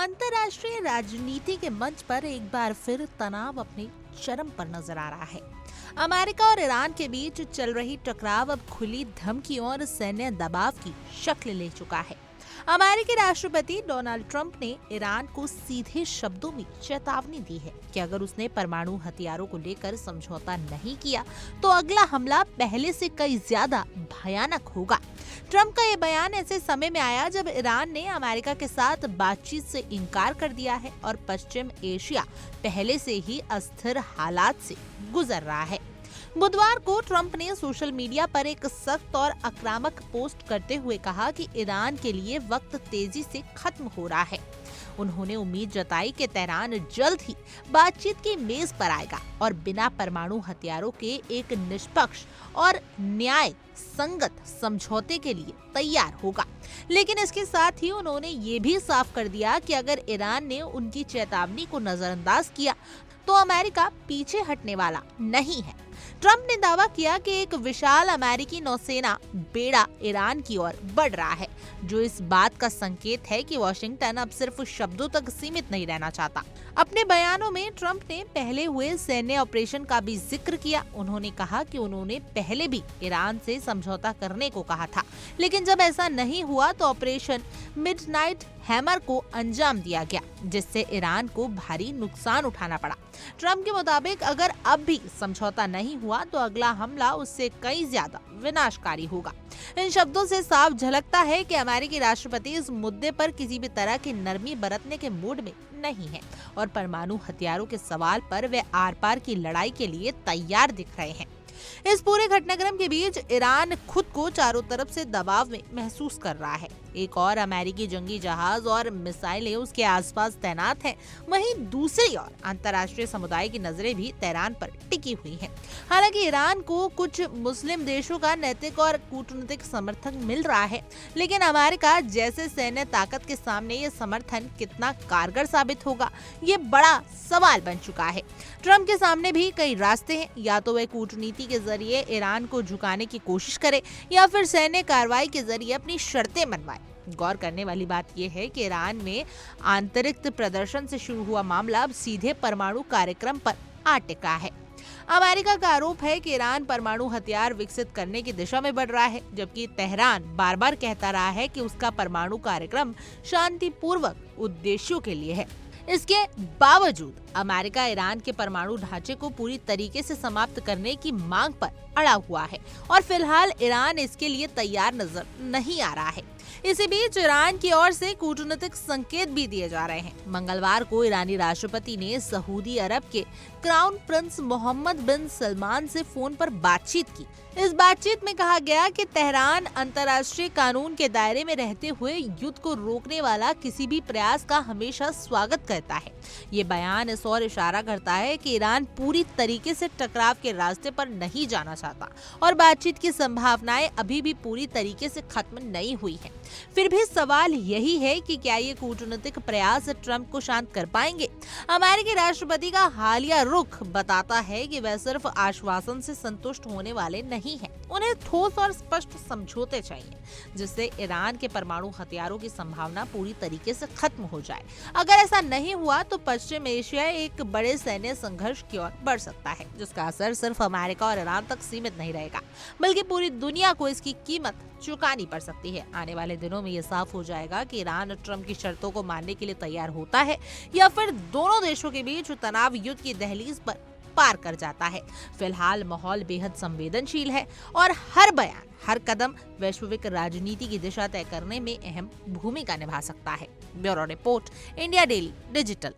अंतर्राष्ट्रीय राजनीति के मंच पर एक बार फिर तनाव अपने चरम पर नजर आ रहा है। अमेरिका और ईरान के बीच चल रही टकराव अब खुली धमकियों और सैन्य दबाव की शक्ल ले चुका है। अमेरिकी राष्ट्रपति डोनाल्ड ट्रंप ने ईरान को सीधे शब्दों में चेतावनी दी है कि अगर उसने परमाणु हथियारों को लेकर समझौता नहीं किया तो अगला हमला पहले से कई ज्यादा भयानक होगा। ट्रंप का ये बयान ऐसे समय में आया जब ईरान ने अमेरिका के साथ बातचीत से इनकार कर दिया है और पश्चिम एशिया पहले से ही अस्थिर हालात से गुजर रहा है। बुधवार को ट्रंप ने सोशल मीडिया पर एक सख्त और आक्रामक पोस्ट करते हुए कहा कि ईरान के लिए वक्त तेजी से खत्म हो रहा है। उन्होंने उम्मीद जताई कि तेहरान जल्द ही बातचीत की मेज पर आएगा और बिना परमाणु हथियारों के एक निष्पक्ष और न्याय संगत समझौते के लिए तैयार होगा। लेकिन इसके साथ ही उन्होंने ये भी साफ कर दिया कि अगर ईरान ने उनकी चेतावनी को नजरअंदाज किया तो अमेरिका पीछे हटने वाला नहीं है। ट्रंप ने दावा किया कि एक विशाल अमेरिकी नौसेना बेड़ा ईरान की ओर बढ़ रहा है, जो इस बात का संकेत है कि वॉशिंगटन अब सिर्फ शब्दों तक सीमित नहीं रहना चाहता। अपने बयानों में ट्रंप ने पहले हुए सैन्य ऑपरेशन का भी जिक्र किया। उन्होंने कहा कि उन्होंने पहले भी ईरान से समझौता करने को कहा था, लेकिन जब ऐसा नहीं हुआ तो ऑपरेशन मिडनाइट हैमर को अंजाम दिया गया, जिससे ईरान को भारी नुकसान उठाना पड़ा। ट्रंप के मुताबिक अगर अब भी समझौता नहीं हुआ तो अगला हमला उससे कई ज्यादा विनाशकारी होगा। इन शब्दों से साफ झलकता है कि अमेरिकी राष्ट्रपति इस मुद्दे पर किसी भी तरह की नरमी बरतने के मूड में नहीं है और परमाणु हथियारों के सवाल पर वे आर पार की लड़ाई के लिए तैयार दिख रहे हैं। इस पूरे घटनाक्रम के बीच ईरान खुद को चारों तरफ से दबाव में महसूस कर रहा है। एक और अमेरिकी जंगी जहाज और मिसाइलें उसके आसपास तैनात हैं। वहीं दूसरी ओर अंतर्राष्ट्रीय समुदाय की नजरें भी तेहरान पर टिकी हुई हैं। हालांकि ईरान को कुछ मुस्लिम देशों का नैतिक और कूटनीतिक समर्थन मिल रहा है, लेकिन अमेरिका जैसे सैन्य ताकत के सामने ये समर्थन कितना कारगर साबित होगा, ये बड़ा सवाल बन चुका है। ट्रंप के सामने भी कई रास्ते हैं, या तो वे कूटनीति के जरिए ईरान को झुकाने की कोशिश करे या फिर सैन्य कार्रवाई के जरिए अपनी शर्तें मनवाए। गौर करने वाली बात यह है कि ईरान में आंतरिक प्रदर्शन से शुरू हुआ मामला अब सीधे परमाणु कार्यक्रम पर आ टिका है। अमेरिका का आरोप है कि ईरान परमाणु हथियार विकसित करने की दिशा में बढ़ रहा है, जबकि तेहरान बार बार कहता रहा है कि उसका परमाणु कार्यक्रम शांतिपूर्वक उद्देश्यों के लिए है। इसके बावजूद अमेरिका ईरान के परमाणु ढांचे को पूरी तरीके से समाप्त करने की मांग पर अड़ा हुआ है और फिलहाल ईरान इसके लिए तैयार नजर नहीं आ रहा है। इसी बीच ईरान की ओर से कूटनीतिक संकेत भी दिए जा रहे हैं। मंगलवार को ईरानी राष्ट्रपति ने सऊदी अरब के क्राउन प्रिंस मोहम्मद बिन सलमान से फोन पर बातचीत की। इस बातचीत में कहा गया कि तेहरान अंतर्राष्ट्रीय कानून के दायरे में रहते हुए युद्ध को रोकने वाला किसी भी प्रयास का हमेशा स्वागत करता है। ये बयान इस ओर इशारा करता है कि ईरान पूरी तरीके से टकराव के रास्ते पर नहीं जाना चाहता और बातचीत की संभावनाएं अभी भी पूरी तरीके से खत्म नहीं हुई है। फिर भी सवाल यही है कि क्या ये कूटनीतिक प्रयास ट्रंप को शांत कर पाएंगे? अमेरिकी राष्ट्रपति का हालिया रुख बताता है कि वह सिर्फ आश्वासन से संतुष्ट होने वाले नहीं हैं। उन्हें ठोस और स्पष्ट समझौते चाहिए, जिससे ईरान के परमाणु हथियारों की संभावना पूरी तरीके से खत्म हो जाए। अगर ऐसा नहीं हुआ तो पश्चिम एशिया एक बड़े सैन्य संघर्ष की ओर बढ़ सकता है, जिसका असर सिर्फ अमेरिका और ईरान तक सीमित नहीं रहेगा, बल्कि पूरी दुनिया को इसकी कीमत चुकानी पड़ सकती है। आने वाले दिनों में ये साफ हो जाएगा कि ईरान ट्रंप की शर्तों को मानने के लिए तैयार होता है या फिर दोनों देशों के बीच तनाव युद्ध की दहलीज पर पार कर जाता है। फिलहाल माहौल बेहद संवेदनशील है और हर बयान, हर कदम वैश्विक राजनीति की दिशा तय करने में अहम भूमिका निभा सकता है। Bureau report, India daily digital.